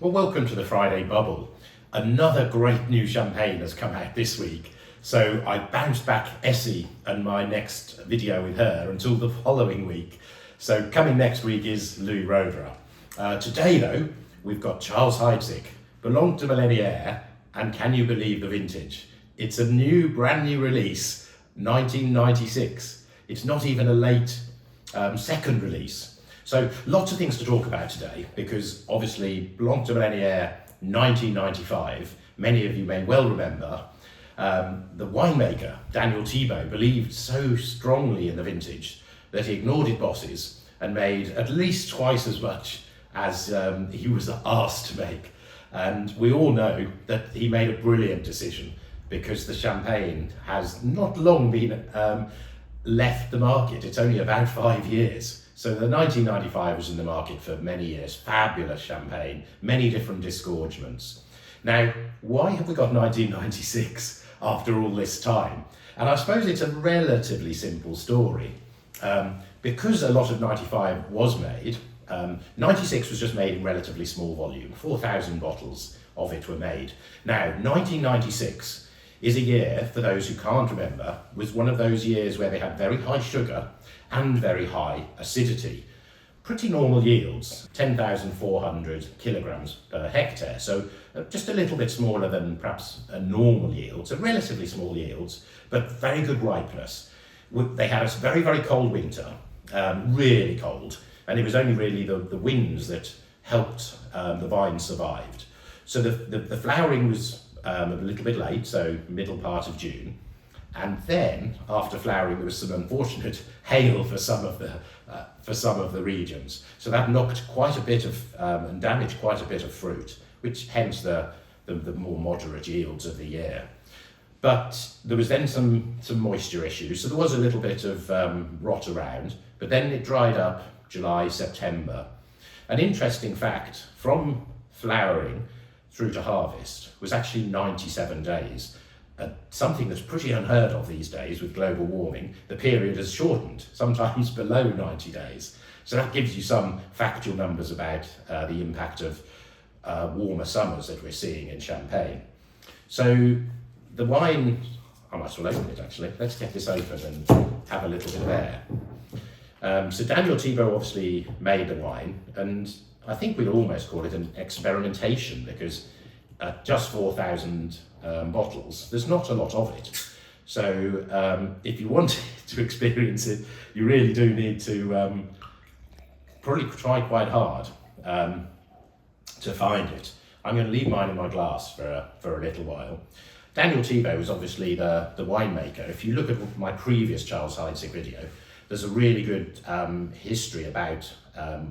Well, welcome to the Friday Bubble. Another great new champagne has come out this week. So I bounced back Essie and my next video with her until the following week. So coming next week is Louis Roederer. Today though, we've got Charles Heidsieck, Blanc de Millenaires, and can you believe the vintage? It's a brand new release, 1996. It's not even a late second release. So lots of things to talk about today, because obviously Blanc de Millenaires 1995, many of you may well remember, the winemaker, Daniel Thibault, believed so strongly in the vintage that he ignored his bosses and made at least twice as much as he was asked to make. And we all know that he made a brilliant decision, because the champagne has not long been left the market. It's only about 5 years. So the 1995 was in the market for many years. Fabulous champagne, many different disgorgements. Now, why have we got 1996 after all this time? And I suppose it's a relatively simple story. Because a lot of 95 was made, 96 was just made in relatively small volume. 4,000 bottles of it were made. Now, 1996 is a year, for those who can't remember, was one of those years where they had very high sugar and very high acidity. Pretty normal yields, 10,400 kilograms per hectare, so just a little bit smaller than perhaps a normal yield, so relatively small yields, but very good ripeness. They had a very, very cold winter, really cold, and it was only really the winds that helped the vine survived. So the flowering was a little bit late, so middle part of June. And then, after flowering, there was some unfortunate hail for some of the regions. So that knocked quite a bit of and damaged quite a bit of fruit, which hence the more moderate yields of the year. But there was then some moisture issues, so there was a little bit of rot around. But then it dried up July, September. An interesting fact: from flowering through to harvest was actually 97 days. Something that's pretty unheard of these days with global warming. The period has shortened, sometimes below 90 days. So that gives you some factual numbers about the impact of warmer summers that we're seeing in Champagne. So the wine, I might as well open it actually. Let's get this open and have a little bit of air. So Daniel Thibault obviously made the wine, and I think we'd almost call it an experimentation, because just 4,000 bottles, there's not a lot of it. So if you want to experience it, you really do need to probably try quite hard to find it. I'm going to leave mine in my glass for a little while. Daniel Thibault is obviously the winemaker. If you look at my previous Charles Heidsieck video, there's a really good history about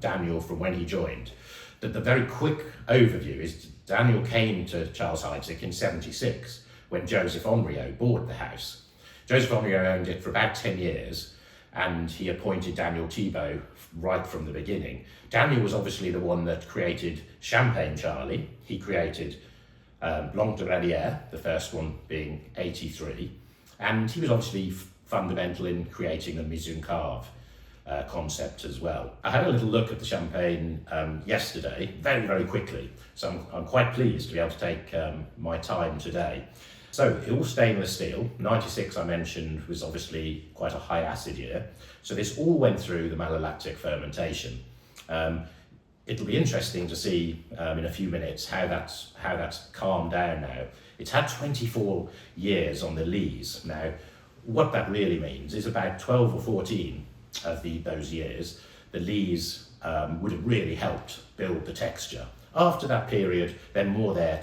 Daniel from when he joined. The very quick overview is Daniel came to Charles Heidsieck in '76 when Joseph Henriot bought the house. Joseph Henriot owned it for about 10 years, and he appointed Daniel Thibault right from the beginning. Daniel was obviously the one that created Champagne Charlie. He created Blanc de Millenaires, the first one being '83, and he was obviously fundamental in creating the Mise en Cave concept as well. I had a little look at the champagne yesterday, very, very quickly, so I'm quite pleased to be able to take my time today. So all stainless steel. 96 I mentioned was obviously quite a high acid year, so this all went through the malolactic fermentation. It'll be interesting to see in a few minutes how that's calmed down now. It's had 24 years on the lees. Now, what that really means is about 12 or 14 of those years, the lees would have really helped build the texture. After that period, they're more there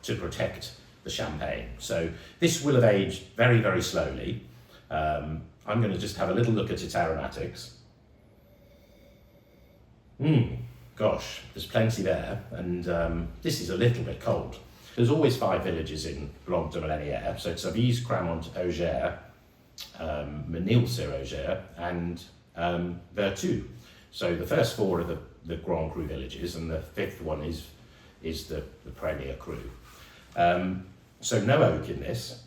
to protect the champagne. So this will have aged very, very slowly. I'm going to just have a little look at its aromatics. Gosh, there's plenty there, and this is a little bit cold. There's always 5 villages in Blanc de Millenaires, so it's Savoury, Cramont, Auger, Menil-sur-Auger, and Vertu. So the first 4 are the Grand Cru villages, and the 5th one is the Premier Cru. So no oak in this.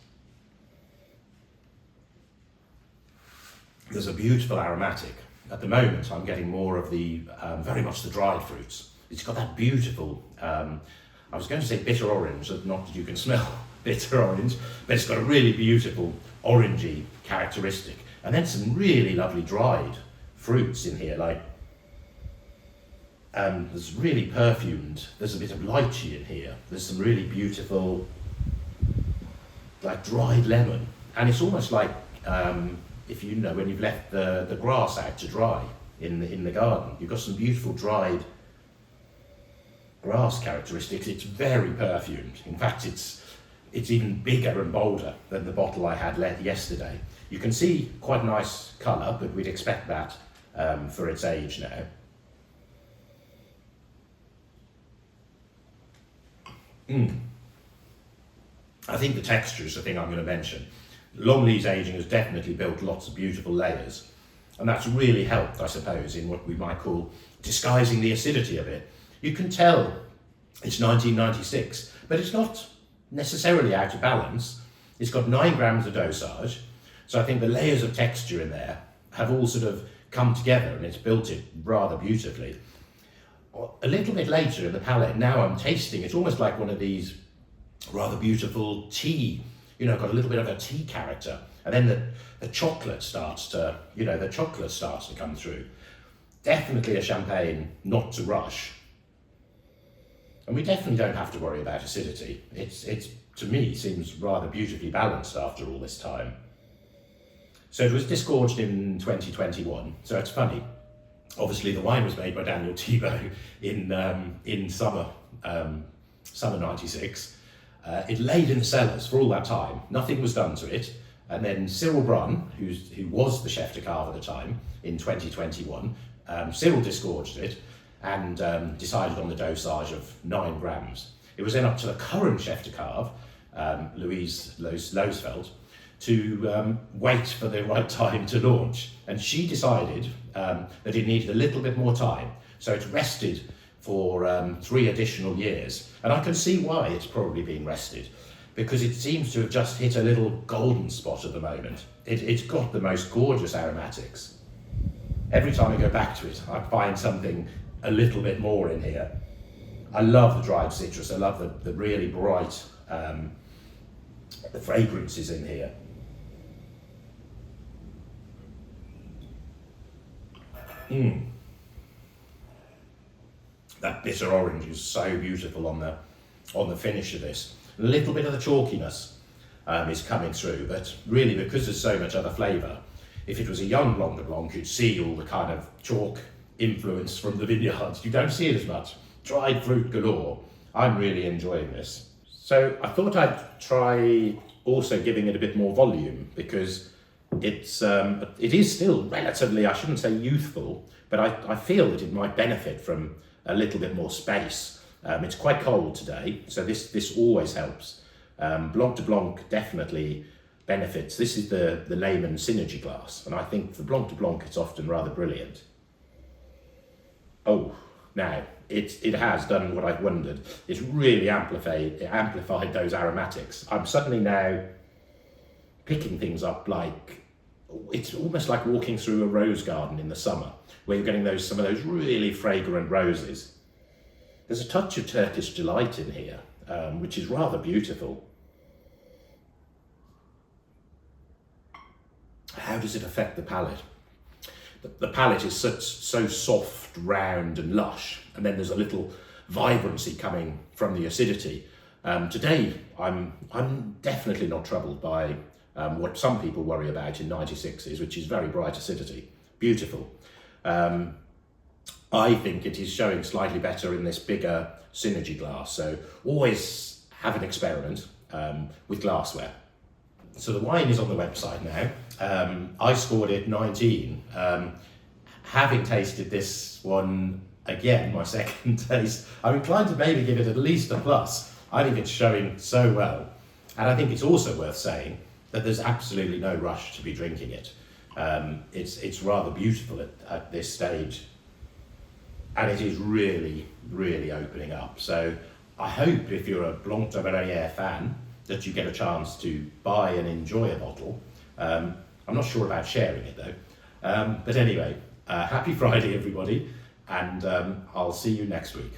There's a beautiful aromatic. At the moment, I'm getting more of the very much the dried fruits. It's got that beautiful, I was going to say bitter orange, not that you can smell bitter orange, but it's got a really beautiful orangey characteristic. And then some really lovely dried fruits in here, like there's really perfumed, there's a bit of lychee in here, there's some really beautiful like dried lemon, and it's almost like if you know when you've left the grass out to dry in the garden, you've got some beautiful dried grass characteristics. It's very perfumed. In fact, it's even bigger and bolder than the bottle I had yesterday. You can see quite nice colour, but we'd expect that for its age now. I think the texture is the thing I'm going to mention. Long lees aging has definitely built lots of beautiful layers, and that's really helped, I suppose, in what we might call disguising the acidity of it. You can tell it's 1996, but it's not necessarily out of balance. It's got 9 grams of dosage, so I think the layers of texture in there have all sort of come together and it's built it rather beautifully. A little bit later in the palate, now I'm tasting, it's almost like one of these rather beautiful tea, you know, got a little bit of a tea character, and then the chocolate starts to, you know, the chocolate starts to come through. Definitely a champagne not to rush. And we definitely don't have to worry about acidity. It's to me, seems rather beautifully balanced after all this time. So it was disgorged in 2021, so it's funny. Obviously the wine was made by Daniel Thibault in summer 96. It laid in the cellars for all that time. Nothing was done to it. And then Cyril Brun, who was the chef de cave at the time, in 2021, Cyril disgorged it and decided on the dosage of 9 grams. It was then up to the current chef de cave, Louise Loosveld, to wait for the right time to launch. And she decided that it needed a little bit more time. So it's rested for 3 additional years. And I can see why it's probably been rested, because it seems to have just hit a little golden spot at the moment. It's got the most gorgeous aromatics. Every time I go back to it, I find something a little bit more in here. I love the dried citrus. I love the really bright the fragrances in here. That bitter orange is so beautiful on the finish of this. A little bit of the chalkiness is coming through, but really because there's so much other flavour, if it was a young Blanc de Blanc, you'd see all the kind of chalk influence from the vineyards. You don't see it as much. Dried fruit galore. I'm really enjoying this. So I thought I'd try also giving it a bit more volume, because it is still relatively, I shouldn't say youthful, but I feel that it might benefit from a little bit more space. It's quite cold today, so this always helps. Blanc de Blanc definitely benefits. This is the layman synergy glass, and I think for Blanc de Blanc it's often rather brilliant. Oh, now it has done what I've wondered. It's really amplified those aromatics. I'm suddenly now picking things up like, it's almost like walking through a rose garden in the summer, where you're getting some of those really fragrant roses. There's a touch of Turkish delight in here, which is rather beautiful. How does it affect the palate? The palate is so soft, round and lush, and then there's a little vibrancy coming from the acidity. Today, I'm definitely not troubled by what some people worry about in 96s, which is very bright acidity. Beautiful. I think it is showing slightly better in this bigger synergy glass, so always have an experiment with glassware. So the wine is on the website now. I scored it 19. Having tasted this one again, my second taste, I'm inclined to maybe give it at least a plus. I think it's showing so well. And I think it's also worth saying that there's absolutely no rush to be drinking it. It's rather beautiful at this stage. And it is really, really opening up. So I hope if you're a Blanc de Millenaires fan, that you get a chance to buy and enjoy a bottle. I'm not sure about sharing it though. But anyway, happy Friday everybody, and I'll see you next week.